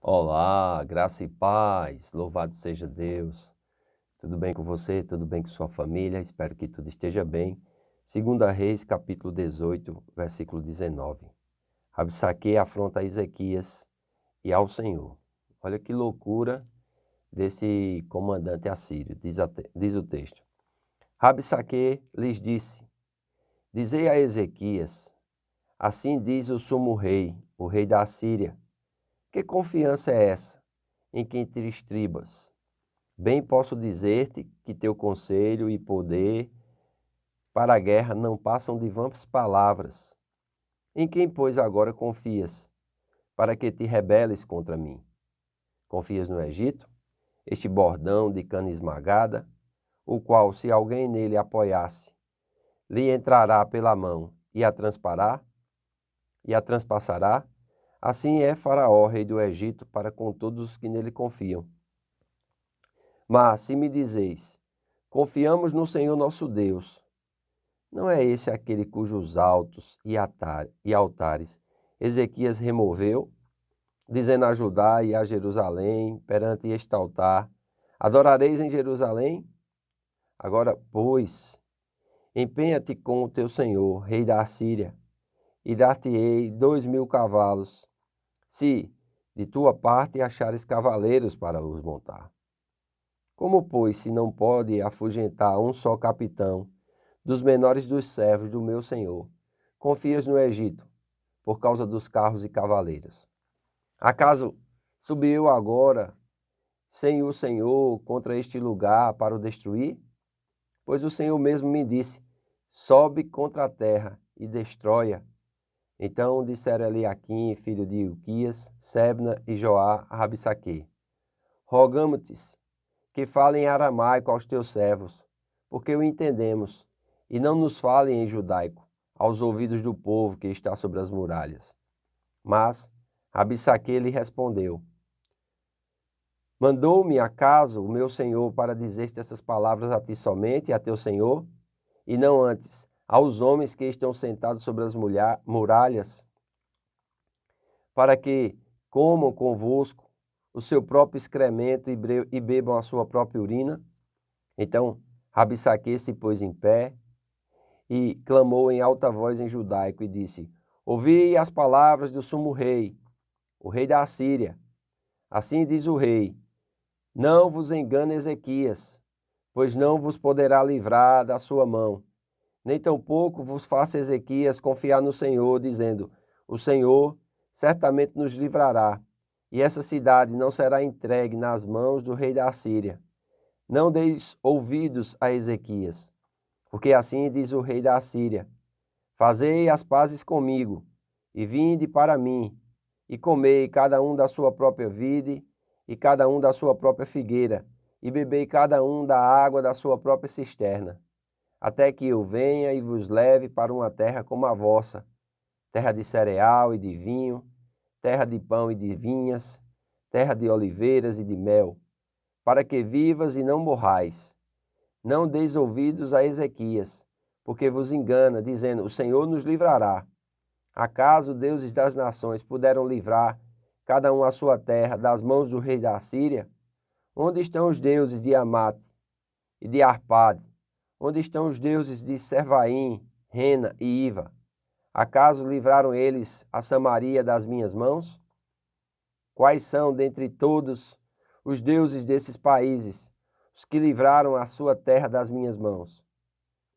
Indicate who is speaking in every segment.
Speaker 1: Olá, graça e paz, louvado seja Deus. Tudo bem com você? Tudo bem com sua família? Espero que tudo esteja bem. 2 capítulo 18, versículo 19. Rabsaque afronta a Ezequias e ao Senhor. Olha que loucura desse comandante assírio, diz o texto. Rabsaque lhes disse: Dizei a Ezequias, assim diz o sumo rei, o rei da Assíria, que confiança é essa em quem te estribas? Bem posso dizer-te que teu conselho e poder para a guerra não passam de vãs palavras. Em quem, pois, agora confias, para que te rebeles contra mim? Confias no Egito, este bordão de cana esmagada, o qual, se alguém nele apoiasse, lhe entrará pela mão e a transpassará? Assim é Faraó, rei do Egito, para com todos os que nele confiam. Mas se me dizeis, confiamos no Senhor nosso Deus, não é esse aquele cujos altos e altares Ezequias removeu, dizendo a Judá e a Jerusalém, perante este altar, adorareis em Jerusalém? Agora, pois, empenha-te com o teu senhor, rei da Assíria, e dar-te-ei 2.000 cavalos, se de tua parte achares cavaleiros para os montar. Como, pois, se não pode afugentar um só capitão dos menores dos servos do meu senhor, confias no Egito, por causa dos carros e cavaleiros? Acaso subiu agora, sem o Senhor, contra este lugar para o destruir? Pois o Senhor mesmo me disse, sobe contra a terra e destrói-a. Então disseram Eliaquim, filho de Ilquias, Sebna e Joá a Rabsaque, rogamo-te que falem em aramaico aos teus servos, porque o entendemos, e não nos falem em judaico, aos ouvidos do povo que está sobre as muralhas. Mas Rabsaque lhe respondeu, mandou-me acaso o meu senhor para dizer-te essas palavras a ti somente, a teu senhor, e não antes aos homens que estão sentados sobre as muralhas, para que comam convosco o seu próprio excremento e bebam a sua própria urina? Então Rabsaque se pôs em pé e clamou em alta voz em judaico e disse, ouvi as palavras do sumo rei, o rei da Assíria. Assim diz o rei, não vos engane Ezequias, pois não vos poderá livrar da sua mão. Nem tampouco vos faça Ezequias confiar no Senhor, dizendo, o Senhor certamente nos livrará, e essa cidade não será entregue nas mãos do rei da Assíria. Não deis ouvidos a Ezequias, porque assim diz o rei da Assíria, fazei as pazes comigo, e vinde para mim, e comei cada um da sua própria vide, e cada um da sua própria figueira, e bebei cada um da água da sua própria cisterna, até que eu venha e vos leve para uma terra como a vossa, terra de cereal e de vinho, terra de pão e de vinhas, terra de oliveiras e de mel, para que vivas e não morrais. Não deis ouvidos a Ezequias, porque vos engana, dizendo, o Senhor nos livrará. Acaso deuses das nações puderam livrar cada um a sua terra das mãos do rei da Assíria? Onde estão os deuses de Amate e de Arpade? Onde estão os deuses de Servaim, Rena e Iva? Acaso livraram eles a Samaria das minhas mãos? Quais são dentre todos os deuses desses países os que livraram a sua terra das minhas mãos,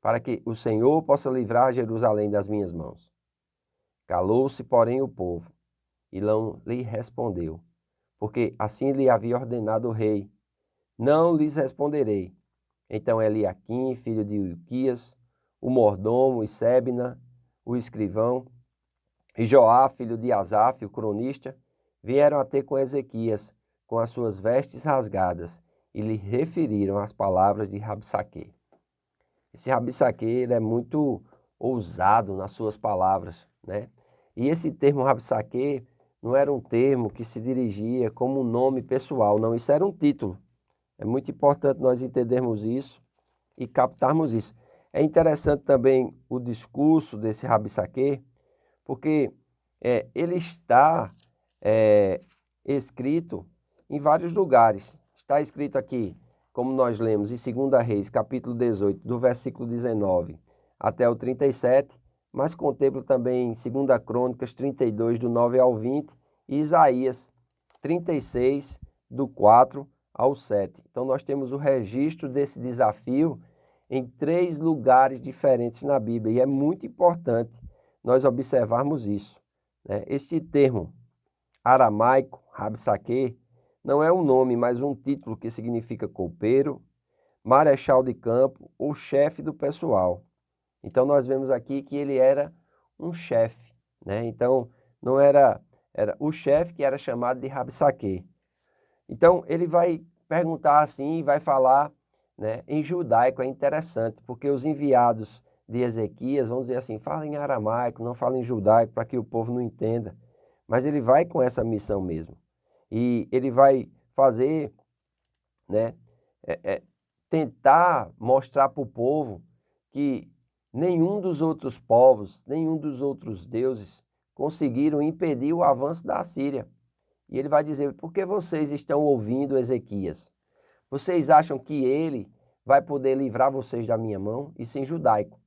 Speaker 1: para que o Senhor possa livrar Jerusalém das minhas mãos? Calou-se, porém, o povo, e não lhe respondeu, porque assim lhe havia ordenado o rei, não lhes responderei. Então Eliaquim, filho de Ilquias, o mordomo, e Sebna, o escrivão, e Joá, filho de Asaf, o cronista, vieram a ter com Ezequias, com as suas vestes rasgadas, e lhe referiram as palavras de Rabsaque. Esse Rabsaque, ele é muito ousado nas suas palavras, né? E esse termo Rabsaque não era um termo que se dirigia como um nome pessoal, não, isso era um título. É muito importante nós entendermos isso e captarmos isso. É interessante também o discurso desse Rabsaque, porque ele está escrito em vários lugares. Está escrito aqui, como nós lemos em 2 Reis, capítulo 18, do versículo 19 até o 37, mas contempla também em 2 Crônicas 32, do 9 ao 20, e Isaías 36, do 4 ao 7. Então nós temos o registro desse desafio em 3 lugares diferentes na Bíblia, e é muito importante nós observarmos isso, né? Este termo aramaico, Rabsaquê, não é um nome, mas um título que significa copeiro, marechal de campo ou chefe do pessoal. Então nós vemos aqui que ele era um chefe, né? Então não era o chefe que era chamado de Rabsaquê. Então ele vai perguntar assim e vai falar, né, em judaico. É interessante, porque os enviados de Ezequias vão dizer assim, fala em aramaico, não fala em judaico, para que o povo não entenda. Mas ele vai com essa missão mesmo. E ele vai fazer, né, tentar mostrar para o povo que nenhum dos outros povos, nenhum dos outros deuses conseguiram impedir o avanço da Assíria. E ele vai dizer, por que vocês estão ouvindo Ezequias? Vocês acham que ele vai poder livrar vocês da minha mão? Isso em judaico.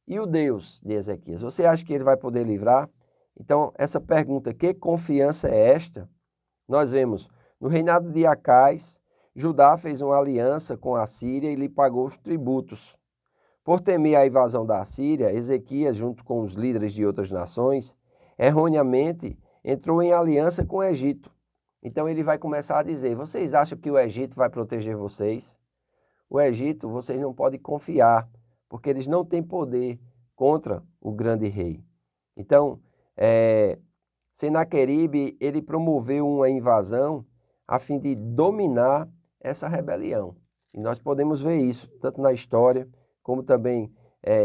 Speaker 1: E o Deus de Ezequias, você acha que ele vai poder livrar? Então, essa pergunta, que confiança é esta? Nós vemos, no reinado de Acais, Judá fez uma aliança com a Síria e lhe pagou os tributos. Por temer a invasão da Síria, Ezequias, junto com os líderes de outras nações, erroneamente entrou em aliança com o Egito. Então ele vai começar a dizer, vocês acham que o Egito vai proteger vocês? O Egito, vocês não podem confiar, porque eles não têm poder contra o grande rei. Então, Senaqueribe, ele promoveu uma invasão a fim de dominar essa rebelião. E nós podemos ver isso, tanto na história, como também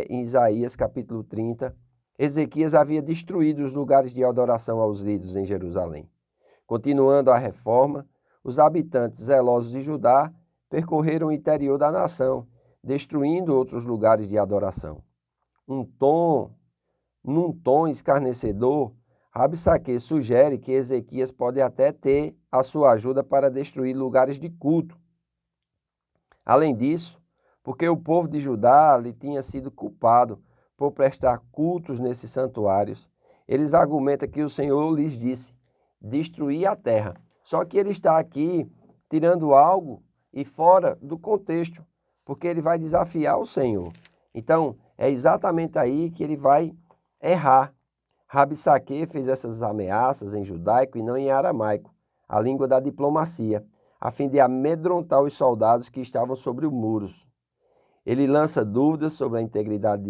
Speaker 1: em Isaías capítulo 30. Ezequias havia destruído os lugares de adoração aos ídolos em Jerusalém. Continuando a reforma, os habitantes zelosos de Judá percorreram o interior da nação, destruindo outros lugares de adoração. Num tom escarnecedor, Rabsaquê sugere que Ezequias pode até ter a sua ajuda para destruir lugares de culto. Além disso, porque o povo de Judá lhe tinha sido culpado por prestar cultos nesses santuários, eles argumentam que o Senhor lhes disse, destruir a terra. Só que ele está aqui tirando algo e fora do contexto, porque ele vai desafiar o Senhor. Então, é exatamente aí que ele vai errar. Rabsaquê fez essas ameaças em judaico e não em aramaico, a língua da diplomacia, a fim de amedrontar os soldados que estavam sobre os muros. Ele lança dúvidas sobre a integridade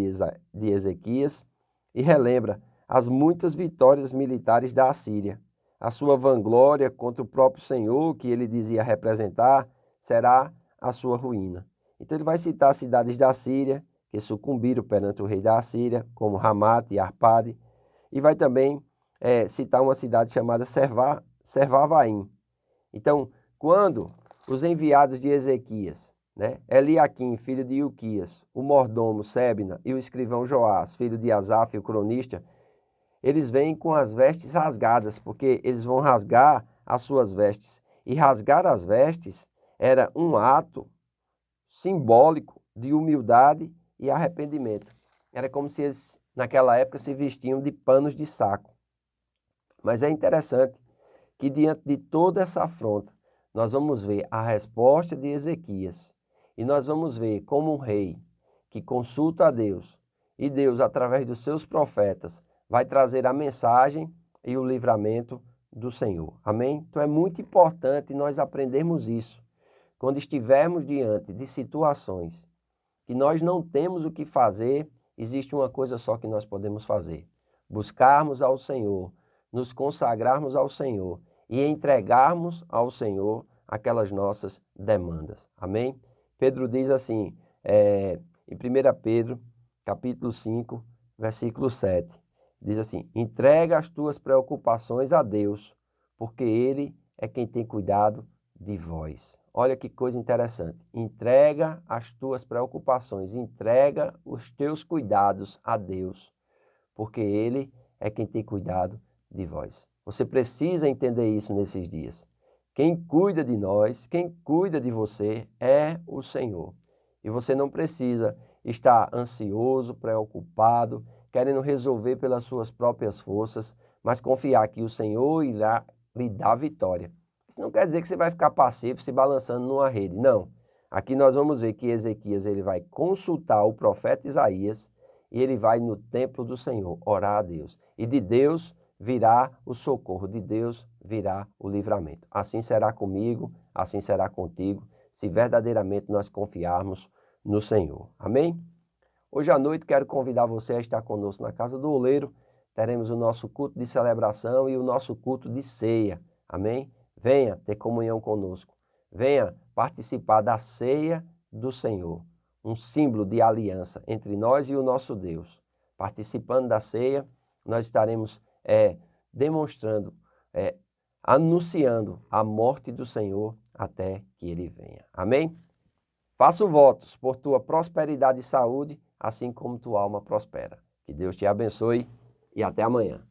Speaker 1: de Ezequias e relembra as muitas vitórias militares da Assíria. A sua vanglória contra o próprio Senhor, que ele dizia representar, será a sua ruína. Então ele vai citar cidades da Síria que sucumbiram perante o rei da Assíria, como Ramate e Arpade, e vai também citar uma cidade chamada Servavaim. Então, quando os enviados de Ezequias, né, Eliaquim, filho de Ilquias, o mordomo Sebna e o escrivão Joás, filho de Asaf, o cronista, eles vêm com as vestes rasgadas, porque eles vão rasgar as suas vestes. E rasgar as vestes era um ato simbólico de humildade e arrependimento. Era como se eles, naquela época, se vestiam de panos de saco. Mas é interessante que, diante de toda essa afronta, nós vamos ver a resposta de Ezequias. E nós vamos ver como um rei que consulta a Deus, e Deus, através dos seus profetas, vai trazer a mensagem e o livramento do Senhor. Amém? Então é muito importante nós aprendermos isso. Quando estivermos diante de situações que nós não temos o que fazer, existe uma coisa só que nós podemos fazer: buscarmos ao Senhor, nos consagrarmos ao Senhor e entregarmos ao Senhor aquelas nossas demandas. Amém? Pedro diz assim, em 1 Pedro, capítulo 5, versículo 7, diz assim, entrega as tuas preocupações a Deus, porque Ele é quem tem cuidado de vós. Olha que coisa interessante. Entrega as tuas preocupações, entrega os teus cuidados a Deus, porque Ele é quem tem cuidado de vós. Você precisa entender isso nesses dias. Quem cuida de nós, quem cuida de você é o Senhor. E você não precisa estar ansioso, preocupado, querendo resolver pelas suas próprias forças, mas confiar que o Senhor irá lhe dar vitória. Isso não quer dizer que você vai ficar passivo, se balançando numa rede. Não. Aqui nós vamos ver que Ezequias ele vai consultar o profeta Isaías e ele vai no templo do Senhor orar a Deus. E de Deus virá o socorro, de Deus virá o livramento. Assim será comigo, assim será contigo, se verdadeiramente nós confiarmos no Senhor. Amém? Hoje à noite quero convidar você a estar conosco na Casa do Oleiro. Teremos o nosso culto de celebração e o nosso culto de ceia. Amém? Venha ter comunhão conosco. Venha participar da ceia do Senhor, um símbolo de aliança entre nós e o nosso Deus. Participando da ceia, nós estaremos demonstrando, anunciando a morte do Senhor até que Ele venha. Amém? Faço votos por tua prosperidade e saúde, assim como tua alma prospera. Que Deus te abençoe e até amanhã.